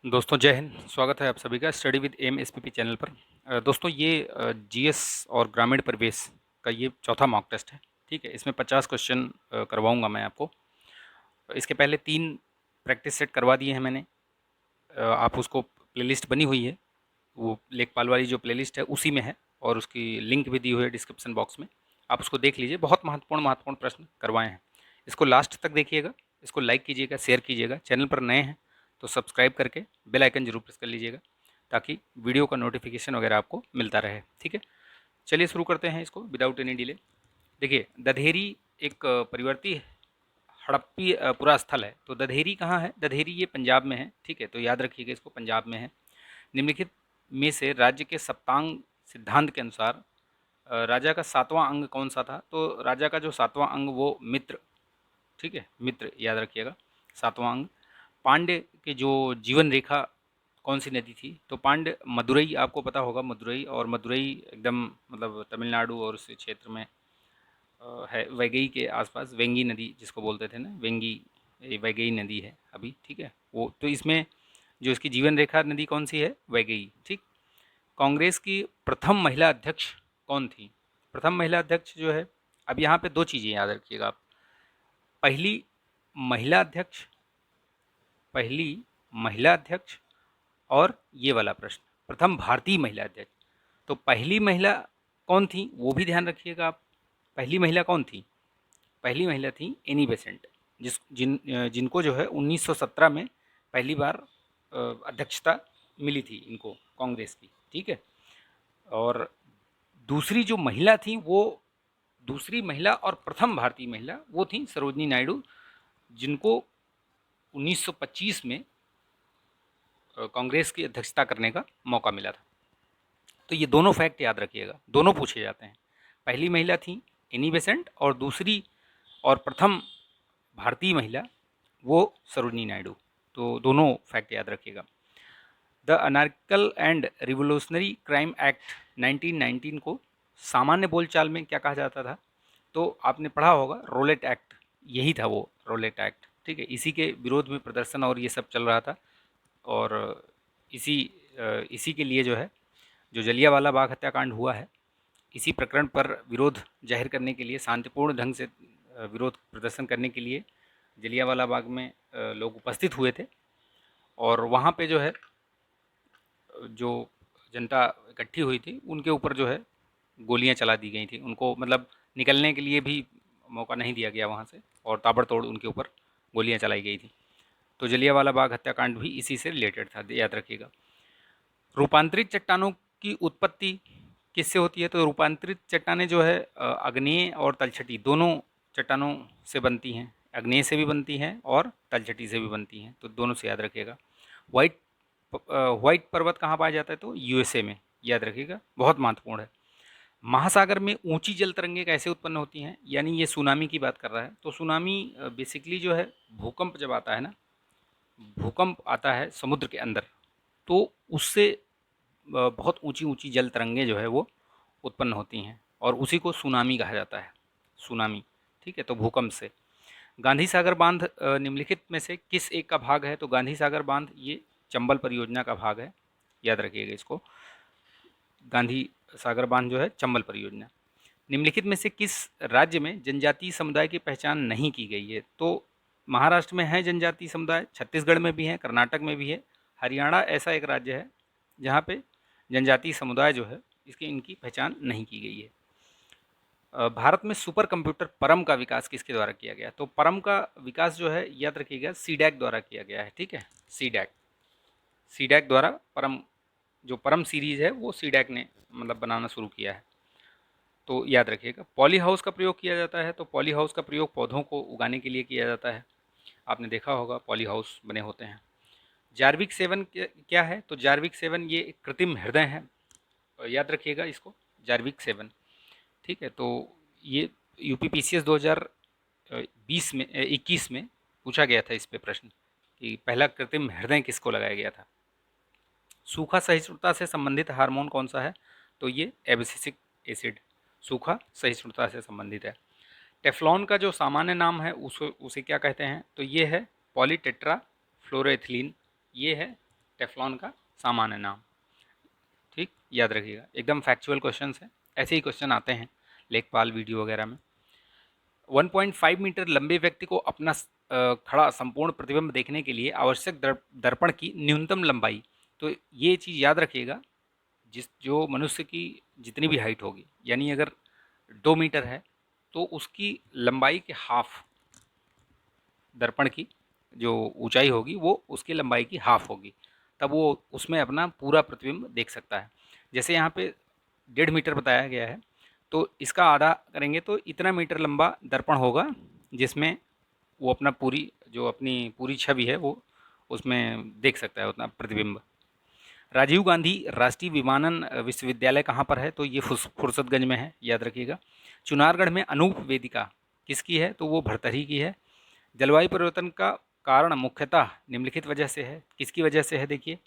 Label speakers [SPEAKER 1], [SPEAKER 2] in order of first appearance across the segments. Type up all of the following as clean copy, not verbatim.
[SPEAKER 1] दोस्तों जय हिंद। स्वागत है आप सभी का study with M SPP channel पर। दोस्तों ये जीएस और ग्रामीण परिवेश का ये चौथा मॉक टेस्ट है। ठीक है, इसमें 50 क्वेश्चन करवाऊंगा मैं आपको। इसके पहले 3 प्रैक्टिस सेट करवा दिए हैं मैंने। आप उसको प्लेलिस्ट बनी हुई है, वो लेखपाल वाली जो प्लेलिस्ट है उसी में है, और उसकी लिंक भी दी हुई है डिस्क्रिप्शन बॉक्स में। आप उसको देख लीजिए, बहुत महत्वपूर्ण महत्वपूर्ण प्रश्न करवाए हैं। इसको लास्ट तक देखिएगा, इसको लाइक कीजिएगा, शेयर कीजिएगा। चैनल पर नए हैं तो सब्सक्राइब करके बेल आइकन जरूर प्रेस कर लीजिएगा, ताकि वीडियो का नोटिफिकेशन वगैरह आपको मिलता रहे। ठीक है, चलिए शुरू करते हैं इसको विदाउट एनी डिले। देखिए, दधेरी एक परिवर्ती हड़प्पी पुरा स्थल है। तो दधेरी कहाँ है? दधेरी ये पंजाब में है। ठीक है, तो याद रखिएगा इसको, पंजाब में है। निम्नलिखित में से राज्य के सप्तांग सिद्धांत के अनुसार राजा का 7वां अंग कौन सा था? तो राजा का जो 7वां अंग वो मित्र। ठीक है, मित्र याद रखिएगा, 7वां अंग। पांड्य के जो जीवन रेखा कौन सी नदी थी? तो पांड्य मदुरई, आपको पता होगा मदुरई। और मदुरई एकदम मतलब तमिलनाडु और उस क्षेत्र में है, वैगई के आसपास। वेंगी नदी जिसको बोलते थे ना, वेंगी, ये वैगई नदी है अभी। ठीक है, वो तो इसमें जो इसकी जीवन रेखा नदी कौन सी है? वैगई। ठीक। कांग्रेस की प्रथम महिला अध्यक्ष कौन थी? प्रथम महिला अध्यक्ष जो है, अब यहाँ पे 2 चीज़ें याद रखिएगा आप। पहली महिला अध्यक्ष, पहली महिला अध्यक्ष, और ये वाला प्रश्न प्रथम भारतीय महिला अध्यक्ष। तो पहली महिला कौन थी वो भी ध्यान रखिएगा आप। पहली महिला कौन थी? पहली महिला थी एनी बेसेंट, जिनको जो है 1917 में पहली बार अध्यक्षता मिली थी इनको, कांग्रेस की। ठीक है, और दूसरी जो महिला थी वो, दूसरी महिला और प्रथम भारतीय महिला वो थी सरोजनी नायडू, जिनको 1925 में कांग्रेस की अध्यक्षता करने का मौका मिला था। तो ये दोनों फैक्ट याद रखिएगा, दोनों पूछे जाते हैं। पहली महिला थी एनी बेसेंट, और दूसरी और प्रथम भारतीय महिला वो सरोजनी नायडू। तो दोनों फैक्ट याद रखिएगा। The anarchical and revolutionary crime act 1919 को सामान्य बोलचाल में क्या कहा जाता था? तो आपने पढ़ा होगा रोलेट एक्ट, यही था वो रोलेट एक्ट। ठीक है, इसी के विरोध में प्रदर्शन और ये सब चल रहा था। और इसी इसी के लिए जो है, जो जलियांवाला बाग हत्याकांड हुआ है, इसी प्रकरण पर विरोध जाहिर करने के लिए, शांतिपूर्ण ढंग से विरोध प्रदर्शन करने के लिए जलियांवाला बाग में लोग उपस्थित हुए थे। और वहाँ पे जो है, जो जनता इकट्ठी हुई थी उनके ऊपर जो है गोलियां चला दी गई थी। उनको मतलब निकलने के लिए भी मौका नहीं दिया गया वहाँ से, और ताबड़तोड़ उनके ऊपर गोलियां चलाई गई थी। तो जलियांवाला बाग हत्याकांड भी इसी से रिलेटेड था, याद रखिएगा। रूपांतरित चट्टानों की उत्पत्ति किससे होती है? तो रूपांतरित चट्टानें जो है अग्नेय और तलछटी दोनों चट्टानों से बनती हैं। अग्नेय से भी बनती हैं और तलछटी से भी बनती हैं, तो दोनों से याद रखिएगा। व्हाइट व्हाइट पर्वत कहाँ पाया जाता है? तो यूएसए में, याद रखिएगा, बहुत महत्वपूर्ण है। महासागर में ऊंची जल तरंगें कैसे उत्पन्न होती हैं? यानी ये सुनामी की बात कर रहा है। तो सुनामी बेसिकली जो है, भूकंप जब आता है ना, भूकंप आता है समुद्र के अंदर, तो उससे बहुत ऊंची ऊंची जल तरंगें जो है वो उत्पन्न होती हैं, और उसी को सुनामी कहा जाता है, सुनामी। ठीक है, तो भूकंप से। गांधी सागर बांध निम्नलिखित में से किस एक का भाग है? तो गांधी सागर बांध ये चंबल परियोजना का भाग है, याद रखिएगा इसको। गांधी सागर बांध जो है चंबल परियोजना। निम्नलिखित में से किस राज्य में जनजातीय समुदाय की पहचान नहीं की गई है? तो महाराष्ट्र में है जनजातीय समुदाय, छत्तीसगढ़ में भी है, कर्नाटक में भी है। हरियाणा ऐसा एक राज्य है जहाँ पे जनजातीय समुदाय जो है इसकी इनकी पहचान नहीं की गई है। भारत में सुपर कंप्यूटर परम का विकास किसके द्वारा किया गया? तो परम का विकास जो है, याद रखिएगा, सीडैक द्वारा किया गया है। ठीक है, सीडैक, सीडैक द्वारा परम, जो परम सीरीज है वो सीडैक ने मतलब बनाना शुरू किया है। तो याद रखिएगा। पॉली हाउस का प्रयोग किया जाता है। तो पॉली हाउस का प्रयोग पौधों को उगाने के लिए किया जाता है। आपने देखा होगा पॉली हाउस बने होते हैं। जार्विक सेवन क्या है? तो जार्विक सेवन ये एक कृत्रिम हृदय है, याद रखिएगा इसको, जार्विक सेवन। ठीक है, तो ये यूपीपीसीएस 2020 में 21 में पूछा गया था इस पे प्रश्न, कि पहला कृत्रिम हृदय किसको लगाया गया था। सूखा सहिष्णुता से संबंधित हार्मोन कौन सा है? तो ये एब्सिसिक एसिड सूखा सहिष्णुता से संबंधित है। टेफ्लॉन का जो सामान्य नाम है उसे क्या कहते हैं? तो ये है पॉलीटेट्रा फ्लोरोएथिलीन, ये है टेफ्लॉन का सामान्य नाम। ठीक, याद रखिएगा, एकदम फैक्चुअल क्वेश्चन है, ऐसे ही क्वेश्चन आते हैं लेखपाल वीडियो वगैरह में। 1.5 मीटर लंबे व्यक्ति को अपना खड़ा संपूर्ण प्रतिबिंब देखने के लिए आवश्यक दर्पण की न्यूनतम लंबाई, तो ये चीज़ याद रखिएगा, जो मनुष्य की जितनी भी हाइट होगी, यानी अगर 2 मीटर है तो उसकी लंबाई के हाफ, दर्पण की जो ऊंचाई होगी वो उसकी लंबाई की हाफ होगी, तब वो उसमें अपना पूरा प्रतिबिंब देख सकता है। जैसे यहाँ पे 1.5 मीटर बताया गया है, तो इसका आधा करेंगे तो इतना मीटर लंबा दर्पण होगा, जिसमें वो अपना अपनी पूरी छवि है वो उसमें देख सकता है, उतना प्रतिबिंब। राजीव गांधी राष्ट्रीय विमानन विश्वविद्यालय कहाँ पर है, तो ये फुर्सतगंज में है, याद रखिएगा। चुनारगढ़ में अनूप वेदिका किसकी है, तो वो भरतरी की है। जलवायु परिवर्तन का कारण मुख्यतः निम्नलिखित वजह से है, किसकी वजह से है, देखिए,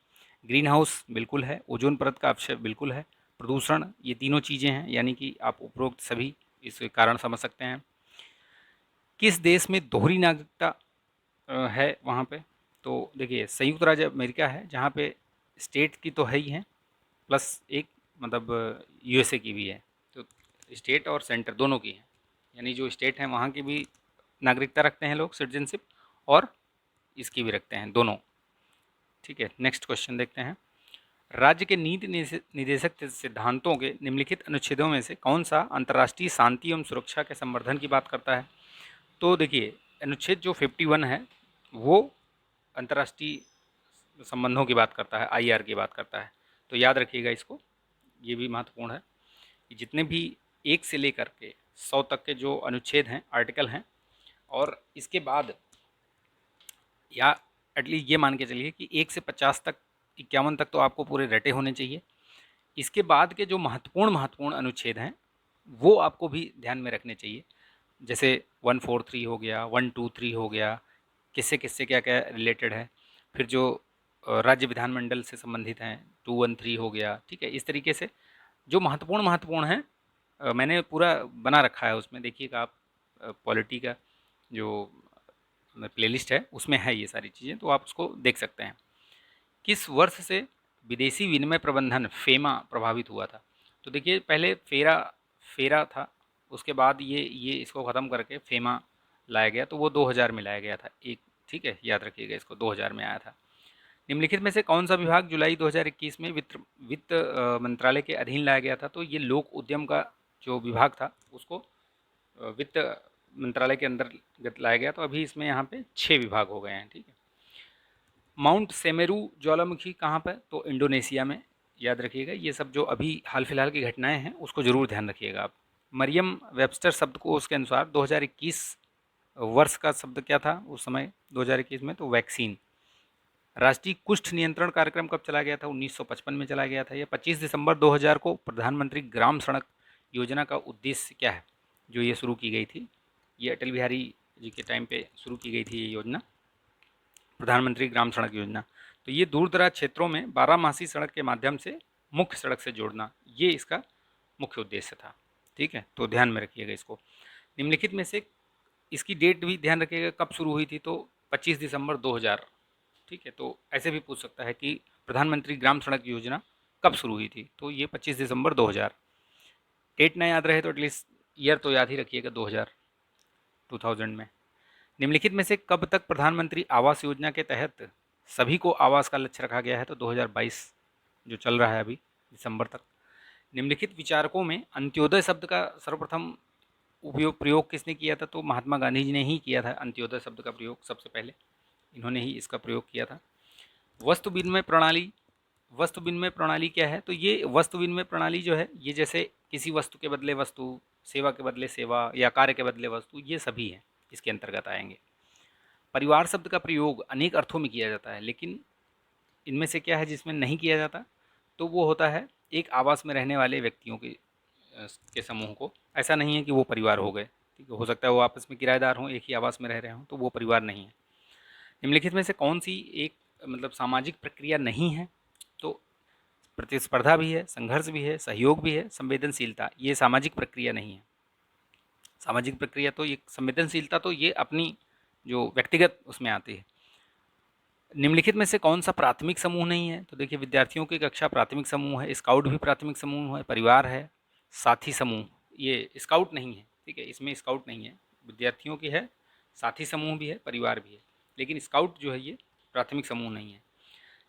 [SPEAKER 1] ग्रीन हाउस बिल्कुल है, ओजोन परत का अपक्षय बिल्कुल है, प्रदूषण, ये तीनों चीज़ें हैं, यानी कि आप उपरोक्त सभी इसके कारण समझ सकते हैं। किस देश में दोहरी नागरिकता है वहाँ पे, तो देखिए संयुक्त राज्य अमेरिका है, जहाँ पे स्टेट की तो है ही है, प्लस एक मतलब यूएसए की भी है, तो स्टेट और सेंटर दोनों की है, यानी जो स्टेट हैं वहाँ की भी नागरिकता रखते हैं लोग, सिटीजनशिप, और इसकी भी रखते हैं, दोनों। ठीक है, नेक्स्ट क्वेश्चन देखते हैं। राज्य के नीति निदेशक सिद्धांतों के निम्नलिखित अनुच्छेदों में से कौन सा अंतर्राष्ट्रीय शांति एवं सुरक्षा के संवर्धन की बात करता है, तो देखिए अनुच्छेद जो 51 है वो अंतर्राष्ट्रीय संबंधों की बात करता है, आईआर की बात करता है, तो याद रखिएगा इसको, ये भी महत्वपूर्ण है कि जितने भी 1 से लेकर के 100 तक के जो अनुच्छेद हैं, आर्टिकल हैं, और इसके बाद या एटलीस्ट ये मान के चलिए कि 1 से 50 तक, 51 तक तो आपको पूरे रटे होने चाहिए। इसके बाद के जो महत्वपूर्ण महत्वपूर्ण अनुच्छेद हैं वो आपको भी ध्यान में रखने चाहिए, जैसे 143 हो गया, 123 हो गया, किससे किससे क्या क्या रिलेटेड है, फिर जो राज्य विधानमंडल से संबंधित हैं 213 हो गया। ठीक है, इस तरीके से जो महत्वपूर्ण महत्वपूर्ण हैं मैंने पूरा बना रखा है, उसमें देखिएगा आप, पॉलिटी का जो प्लेलिस्ट है उसमें है ये सारी चीज़ें, तो आप उसको देख सकते हैं। किस वर्ष से विदेशी विनिमय प्रबंधन फेमा प्रभावित हुआ था, तो देखिए पहले फेरा फेरा था, उसके बाद ये इसको ख़त्म करके फेमा लाया गया, तो वो 2000 में लाया गया था एक। ठीक है, याद रखिएगा इसको, 2000 में आया था। निम्नलिखित में से कौन सा विभाग जुलाई 2021 में वित्त वित्त मंत्रालय के अधीन लाया गया था, तो ये लोक उद्यम का जो विभाग था उसको वित्त मंत्रालय के अंतर्गत लाया गया, तो अभी इसमें यहाँ पे 6 विभाग हो गए हैं। ठीक है, माउंट सेमेरू ज्वालामुखी कहाँ पर, तो इंडोनेशिया में, याद रखिएगा, ये सब जो अभी हाल फिलहाल की घटनाएं हैं उसको ज़रूर ध्यान रखिएगा आप। मरियम वेबस्टर शब्द को उसके अनुसार 2021 वर्ष का शब्द क्या था उस समय 2021 में, तो वैक्सीन। राष्ट्रीय कुष्ठ नियंत्रण कार्यक्रम कब चला गया था, 1955 में चला गया था। यह 25 दिसंबर 2000 को प्रधानमंत्री ग्राम सड़क योजना का उद्देश्य क्या है, जो ये शुरू की गई थी, ये अटल बिहारी जी के टाइम पे शुरू की गई थी ये योजना, प्रधानमंत्री ग्राम सड़क योजना। तो ये दूर दराज क्षेत्रों में 12 मासी सड़क के माध्यम से मुख्य सड़क से जोड़ना, ये इसका मुख्य उद्देश्य था। ठीक है, तो ध्यान में रखिएगा इसको। निम्नलिखित में से इसकी डेट भी ध्यान रखिएगा कब शुरू हुई थी, तो 25 दिसंबर 2000। ठीक है, तो ऐसे भी पूछ सकता है कि प्रधानमंत्री ग्राम सड़क योजना कब शुरू हुई थी, तो ये 25 दिसंबर 2000। डेट ना याद रहे तो एटलीस्ट ईयर तो याद ही रखिएगा, 2000 में। निम्नलिखित में से कब तक प्रधानमंत्री आवास योजना के तहत सभी को आवास का लक्ष्य रखा गया है, तो 2022 जो चल रहा है अभी, दिसंबर तक। निम्नलिखित विचारकों में अंत्योदय शब्द का सर्वप्रथम प्रयोग किसने किया था, तो महात्मा गांधी जी ने ही किया था अंत्योदय शब्द का प्रयोग, सबसे पहले इन्होंने ही इसका प्रयोग किया था। वस्तु विनिमय प्रणाली, वस्तु विनिमय प्रणाली क्या है, तो ये वस्तु विनिमय प्रणाली जो है, ये जैसे किसी वस्तु के बदले वस्तु, सेवा के बदले सेवा, या कार्य के बदले वस्तु, ये सभी हैं इसके अंतर्गत आएंगे। परिवार शब्द का प्रयोग अनेक अर्थों में किया जाता है, लेकिन इनमें से क्या है जिसमें नहीं किया जाता, तो वो होता है एक आवास में रहने वाले व्यक्तियों के समूह को। ऐसा नहीं है कि वो परिवार हो गए, ठीक है, हो सकता है वो आपस में किराएदार हों, एक ही आवास में रह रहे हों, तो वो परिवार नहीं है। निम्नलिखित में से कौन सी एक मतलब सामाजिक प्रक्रिया नहीं है, तो प्रतिस्पर्धा भी है, संघर्ष भी है, सहयोग भी है, संवेदनशीलता, ये सामाजिक प्रक्रिया नहीं है। सामाजिक प्रक्रिया तो ये, संवेदनशीलता तो ये अपनी जो व्यक्तिगत उसमें आती है। निम्नलिखित में से कौन सा प्राथमिक समूह नहीं है? तो देखिए, विद्यार्थियों की कक्षा प्राथमिक समूह है, स्काउट भी प्राथमिक समूह है, परिवार है, साथी समूह, ये स्काउट नहीं है। ठीक है, इसमें स्काउट नहीं है। विद्यार्थियों की है, साथी समूह भी है, परिवार भी है, लेकिन स्काउट जो है ये प्राथमिक समूह नहीं है।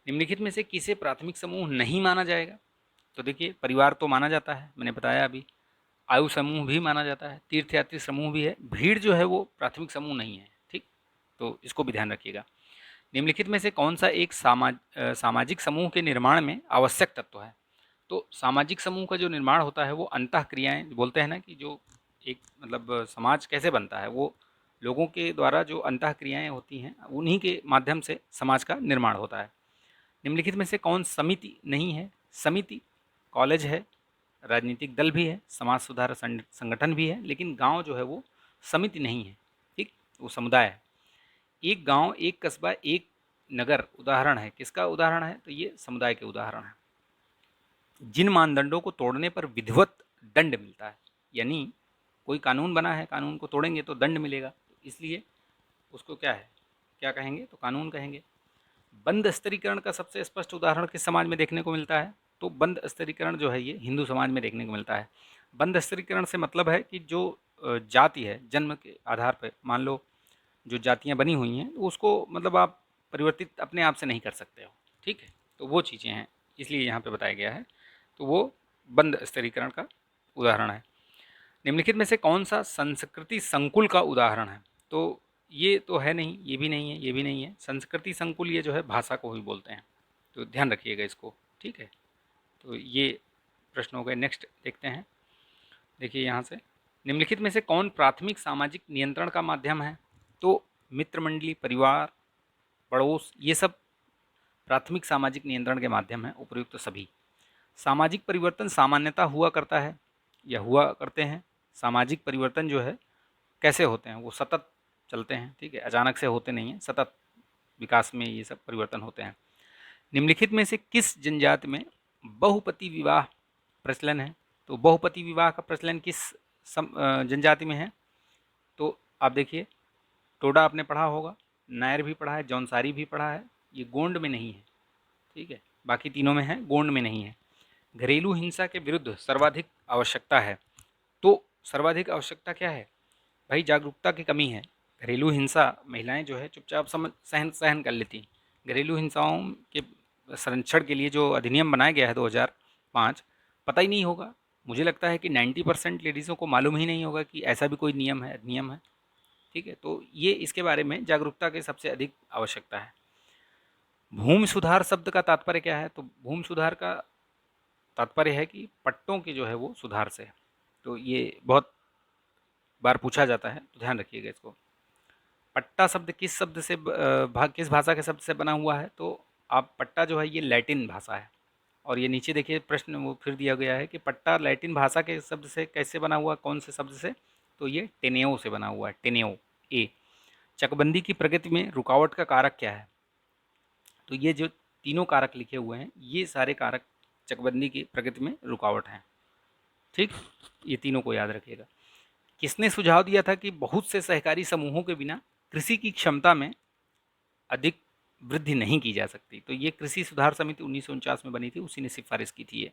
[SPEAKER 1] निम्नलिखित में से किसे प्राथमिक समूह नहीं माना जाएगा? तो देखिए, परिवार तो माना जाता है, मैंने बताया अभी। आयु समूह भी माना जाता है, तीर्थयात्री समूह भी है, भीड़ जो है वो प्राथमिक समूह नहीं है। ठीक, तो इसको भी ध्यान रखिएगा। निम्नलिखित में से कौन सा एक सामाजिक समूह के निर्माण में आवश्यक तत्व है? तो सामाजिक समूह का जो निर्माण होता है वो अंतः क्रियाएं, बोलते हैं ना कि जो एक मतलब समाज कैसे बनता है, वो लोगों के द्वारा जो अंतः क्रियाएं होती हैं उन्हीं के माध्यम से समाज का निर्माण होता है। निम्नलिखित में से कौन समिति नहीं है? समिति कॉलेज है, राजनीतिक दल भी है, समाज सुधार संगठन भी है, लेकिन गांव जो है वो समिति नहीं है। ठीक, वो समुदाय है। एक गांव, एक कस्बा, एक नगर उदाहरण है, किसका उदाहरण है? तो ये समुदाय के उदाहरण है। जिन मानदंडों को तोड़ने पर विधिवत दंड मिलता है, यानी कोई कानून बना है, कानून को तोड़ेंगे तो दंड मिलेगा, तो इसलिए उसको क्या है, क्या कहेंगे? तो कानून कहेंगे। बंद स्तरीकरण का सबसे स्पष्ट उदाहरण किस समाज में देखने को मिलता है? तो बंद स्तरीकरण जो है ये हिंदू समाज में देखने को मिलता है। बंद स्तरीकरण से मतलब है कि जो जाति है, जन्म के आधार पर मान लो जो जातियाँ बनी हुई हैं तो उसको मतलब आप परिवर्तित अपने आप से नहीं कर सकते हो। ठीक है, तो वो चीज़ें हैं, इसलिए यहाँ पे बताया गया है। तो वो बंद स्तरीकरण का उदाहरण है। निम्नलिखित में से कौन सा संस्कृति संकुल का उदाहरण है? तो ये तो है नहीं, ये भी नहीं है, ये भी नहीं है। संस्कृति संकुल ये जो है भाषा को ही बोलते हैं, तो ध्यान रखिएगा इसको। ठीक है, तो ये प्रश्न हो गए। नेक्स्ट देखते हैं। देखिए यहाँ से, निम्नलिखित में से कौन प्राथमिक सामाजिक नियंत्रण का माध्यम है? तो मित्र मंडली, परिवार, पड़ोस, ये सब प्राथमिक सामाजिक नियंत्रण के माध्यम हैं, उपर्युक्त सभी। सामाजिक परिवर्तन सामान्यतः हुआ करता है या हुआ करते हैं। सामाजिक परिवर्तन जो है कैसे होते हैं? वो सतत चलते हैं। ठीक है, अचानक से होते नहीं हैं, सतत विकास में ये सब परिवर्तन होते हैं। निम्नलिखित में से किस जनजाति में बहुपति विवाह प्रचलन है? तो बहुपति विवाह का प्रचलन किस जनजाति में है? तो आप देखिए, टोडा आपने पढ़ा होगा, नायर भी पढ़ा है, जौनसारी भी पढ़ा है, ये गोंड में नहीं है। ठीक है, बाकी तीनों में है, गोंड में नहीं है। घरेलू हिंसा के विरुद्ध सर्वाधिक आवश्यकता है, तो सर्वाधिक आवश्यकता क्या है भाई? जागरूकता की कमी है। घरेलू हिंसा, महिलाएं जो है चुपचाप समझ सहन सहन कर लेती। घरेलू हिंसाओं के संरक्षण के लिए जो अधिनियम बनाया गया है 2005, पता ही नहीं होगा। मुझे लगता है कि 90% लेडीज़ों को मालूम ही नहीं होगा कि ऐसा भी कोई नियम है, अधिनियम है। ठीक है, तो ये इसके बारे में जागरूकता की सबसे अधिक आवश्यकता है। भूमि सुधार शब्द का तात्पर्य क्या है? तो भूमि सुधार का तात्पर्य है कि पट्टों के जो है वो सुधार से। तो ये बहुत बार पूछा जाता है, तो ध्यान रखिएगा इसको। पट्टा शब्द किस शब्द से किस भाषा के शब्द से बना हुआ है? तो आप पट्टा जो है ये लैटिन भाषा है। और ये नीचे देखिए प्रश्न वो फिर दिया गया है कि पट्टा लैटिन भाषा के शब्द से कैसे बना हुआ, कौन से शब्द से? तो ये टेनेओ से बना हुआ है, टेनेओ। ए, चकबंदी की प्रगति में रुकावट का कारक क्या है? तो ये जो तीनों कारक लिखे हुए हैं, ये सारे कारक चकबंदी की प्रगति में रुकावट हैं। ठीक, ये तीनों को याद रखिएगा। किसने सुझाव दिया था कि बहुत से सहकारी समूहों के बिना कृषि की क्षमता में अधिक वृद्धि नहीं की जा सकती? तो ये कृषि सुधार समिति 1949 में बनी थी, उसी ने सिफारिश की थी ये।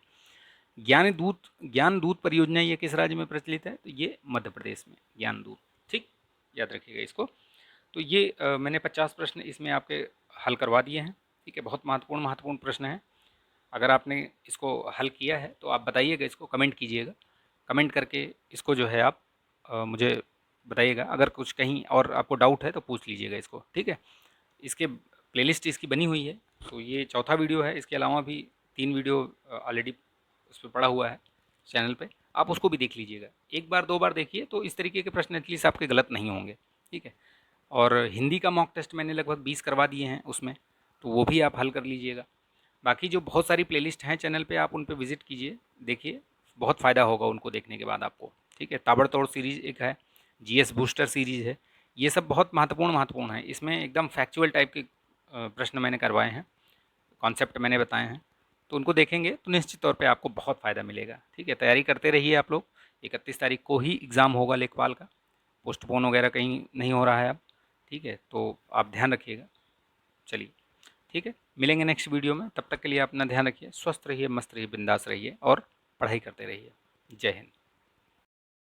[SPEAKER 1] ज्ञान दूत परियोजना ये किस राज्य में प्रचलित है? तो ये मध्य प्रदेश में, ज्ञान दूत। ठीक, याद रखिएगा इसको। तो ये मैंने 50 प्रश्न इसमें आपके हल करवा दिए हैं। ठीक है, बहुत महत्वपूर्ण महत्वपूर्ण प्रश्न हैं। अगर आपने इसको हल किया है तो आप बताइएगा, इसको कमेंट कीजिएगा। कमेंट करके इसको जो है आप मुझे बताइएगा। अगर कुछ कहीं और आपको डाउट है तो पूछ लीजिएगा इसको। ठीक है, इसके प्लेलिस्ट इसकी बनी हुई है। तो ये चौथा वीडियो है, इसके अलावा भी 3 वीडियो ऑलरेडी उस पर पड़ा हुआ है चैनल पे, आप उसको भी देख लीजिएगा। एक बार 2 बार देखिए तो इस तरीके के प्रश्न एटलीस्ट आपके गलत नहीं होंगे। ठीक है, और हिंदी का मॉक टेस्ट मैंने लगभग 20 करवा दिए हैं उसमें, तो वो भी आप हल कर लीजिएगा। बाकी जो बहुत सारी प्लेलिस्ट हैं चैनल पे, आप उन पे विजिट कीजिए, देखिए, बहुत फ़ायदा होगा उनको देखने के बाद आपको। ठीक है, ताबड़तोड़ सीरीज़ एक है, जीएस बूस्टर सीरीज़ है, ये सब बहुत महत्वपूर्ण महत्वपूर्ण है। इसमें एकदम फैक्चुअल टाइप के प्रश्न मैंने करवाए हैं, कॉन्सेप्ट मैंने बताए हैं, तो उनको देखेंगे तो निश्चित तौर पे आपको बहुत फ़ायदा मिलेगा। ठीक है, तैयारी करते रहिए आप लोग। 31 तारीख को ही एग्ज़ाम होगा लेखपाल का, पोस्टपोन वगैरह कहीं नहीं हो रहा है अब। ठीक है, तो आप ध्यान रखिएगा। चलिए, ठीक है, मिलेंगे नेक्स्ट वीडियो में। तब तक के लिए अपना ध्यान रखिए, स्वस्थ रहिए, मस्त रहिए, बिंदास रहिए और पढ़ाई करते रहिए। जय हिंद।